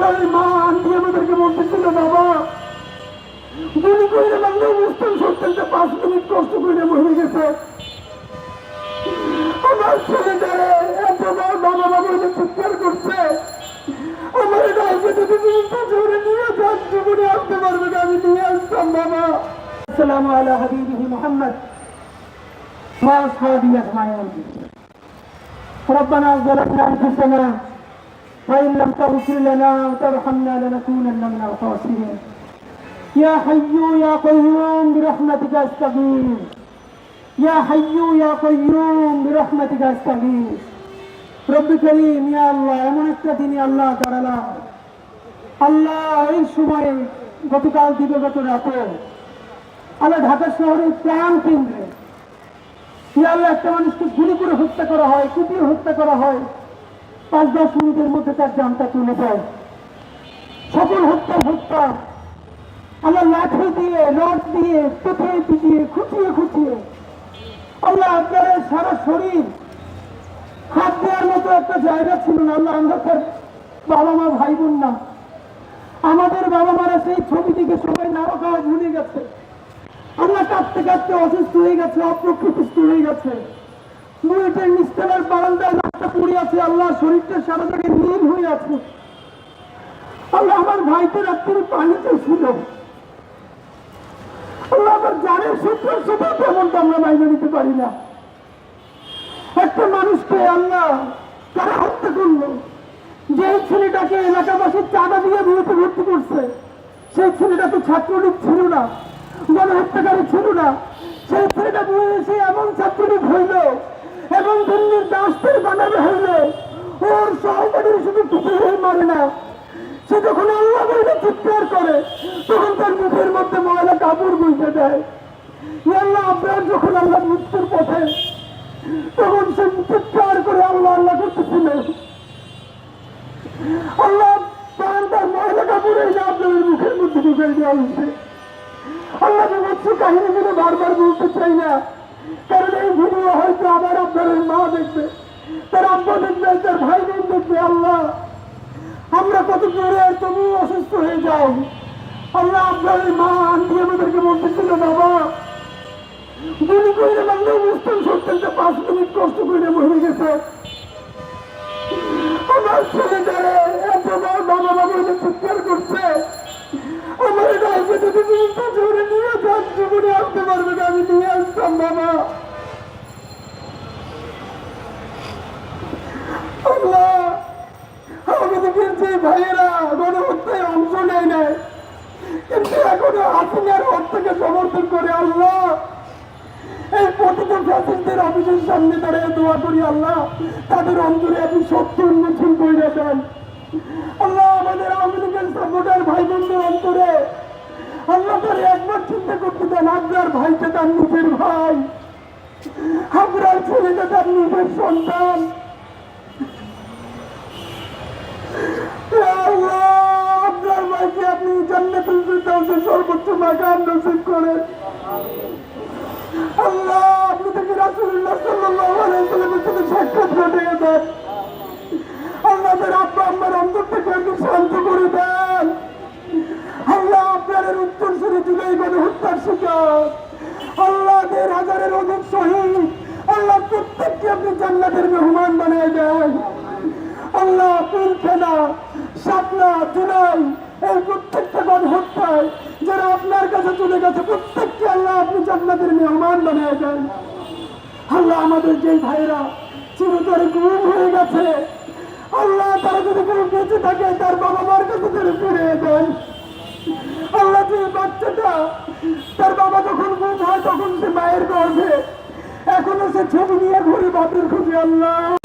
আপনার মা আন্টি আমাদেরকে বলতেছিল, বাবা গুলি করে লাগলে বুঝতেন সত্যিটা 5 মিনিট কষ্ট করে মরে গেছে। আমার ছেলেটারে এতবার বাবা বাবা চিৎকার করছে, আমার গাইকে যদি জোরে নিয়ে যান জীবনে আসতে পারবে না, আমি নিয়ে আসতাম বাবা। আসসালামু আলা হাবিবিহি মুহাম্মদ ওয়া আসহাবিহি আজমাইন। ربنا ظلمنا انفسنا وان لم تغفر لنا وترحمنا لنكونن من الخاسرين. يا حي يا قيوم برحمتك استغيث. يا حي يا قيوم برحمتك استغيث. রব্বি করিম, ইয়া আল্লাহ, এমন একটা দিনই আল্লাহ তাআলা আল্লাহ এই সময়ে গতকাল দিবগত রাতে আল্লাহ ঢাকা শহরের প্রাণ কেন্দ্রে ইয়া আল্লাহ একটা মানুষকে গুলি করে হত্যা করা হয়, কুপিয়ে হত্যা করা হয়, 5-10 মিনিটের মধ্যে তার জানটা চলে যায়। সকল হত্যা আল্লাহ লাঠি দিয়ে রড দিয়ে পিটিয়ে পিটিয়ে খুঁচিয়ে খুঁচিয়ে আল্লাহ আপনার সারা শরীর হাত দেওয়ার মতো একটা জায়গা ছিল না। আল্লাহ আমাদের বাবা মা ভাই বোন না, আমাদের বাবা মারা সেই ছবিটিকে সবাই নাও খাওয়া ভুলে গেছে। আল্লাহ কাঁদতে কাঁদতে অসুস্থ হয়ে গেছে, অপ্রকৃতিস্থ হয়ে গেছে। বুয়েটের নিস্তালার বারান্দায় লাশটা পড়ে আছে, আল্লাহ শরীরটা সারা জায়গায় নীল হয়ে আছে। আল্লাহ আমার ভাইকে রাত্রে পানিতে ছিল, আল্লাহ আমার জানের সূত্রের সাথে তেমনটা আমরা বাইরে নিতে পারি না। একটা মানুষকে আল্লাহ তারা হত্যা করলো, যে ছেলেটাকে এলাকাবাসীর চাঁদা দিয়ে বিয়েতে ভর্তি করছে, সেই ছেলেটা তো ছাত্রলীগ ছিল না, গণহত্যাকারী ছিল না। সেই ছেলেটা বুয়ে এসে এমন ছাত্রলীগ হইল এবং দিল্লির দাসদের বানানো হইল, ওর সহপাঠীর শুধু টুকুরে মারে না, সে যখন আল্লাহ বলে চিৎকার করে তখন তার মুখের মধ্যে ময়লা কাপড় গুঁজে দেয়। আল্লাহ আপনার যখন আল্লাহ মৃত্যুর পথে তখন সে চিৎকার করে আল্লাহ আল্লাহ করতেছিল, আল্লাহ তার ময়লা কাপড় এই আপনার মুখের মধ্যে ঢুকে দেওয়া হয়েছে। আল্লাহ বিভৎস কাহিনীগুলো বারবার বলতে চাই না, কারণ এই ভিডিও হয়তো আবার আপনার মা দেখবে, তার আব্বা দেখবে, তার ভাই বোন দেখবে। আল্লাহ আমরা কত জোরে তবুও অসুস্থ হয়ে যাই। আল্লাহ আপনার মা আন্টি আমাদেরকে বলতেছিল, বাবা গুলি করে লাগলে বুঝতেন সত্যিটা 5 মিনিট কষ্ট করে মরে গেছে। আমার ছেলেটারে এতবার বাবা বাবা চিৎকার করছে, আমার গাইকে যদি জোরে নিয়ে যান জীবনে আসতে পারবে না, আমি নিয়ে আসতাম বাবা। আল্লাহ আমাদের যে ভাইয়েরা গণহত্যায় অংশ নেয় নাই কিন্তু এখনো হাসিনার হত্যাকে সমর্থন করে, আল্লাহ এই পতিত ফ্যাসিস্টদের অফিসের সামনে দাঁড়িয়ে দোয়া করি, আল্লাহ তাদের অন্তরে আপনি সত্য উন্মোচন করে দেন। আল্লাহ আমাদের আওয়ামী লীগের সাপোর্টার ভাই বোনদের অন্তরে আল্লাহ তার একবার চিন্তা করতে দেন, আপনার ভাইটা তার নিজের ভাই, আপনার ছেলেটা তার নিজের সন্তান। আপনার ভাইকে আপনি জান্নাতুল ফিরদাউসের সর্বোচ্চ মাকাম নসিব করেন। আল্লাহ আপনি থেকে রাসূলুল্লাহ সাল্লাল্লাহু আলাইহি ওয়াসাল্লামের সাথে সাক্ষাৎ ঘটিয়ে দেন। আল্লাহ তার আব্বা আম্মার অন্তর থেকে আপনি শান্ত করে দেন। আল্লাহ আপনার উত্তর সুরে জুলাই গণহত্যার শিকার আল্লাহ 1,000-এর অধিক শহীদ, আল্লাহ প্রত্যেককে আপনি জান্নাতের মেহমান বানিয়ে দেন। আল্লাহ পিলখানা, শাপলা, জুলাই এই প্রত্যেকটা গণহত্যায় যারা আপনার কাছে চলে গেছে প্রত্যেককে আল্লাহ আপনি জান্নাতের মেহমান বানিয়ে দেন। আল্লাহ আমাদের যে ভাইরা চিরতরে গুম হয়ে গেছে, আল্লাহ তারা যদি কেউ বেঁচে থাকে তার বাবা মার কাছে তারা ফিরিয়ে দেন। আল্লাহ যে বাচ্চাটা তার বাবা যখন গুম হয় তখন সে মায়ের গর্ভে, এখনো সে ছবি নিয়ে ঘুরে বাপের খুঁজে, আল্লাহ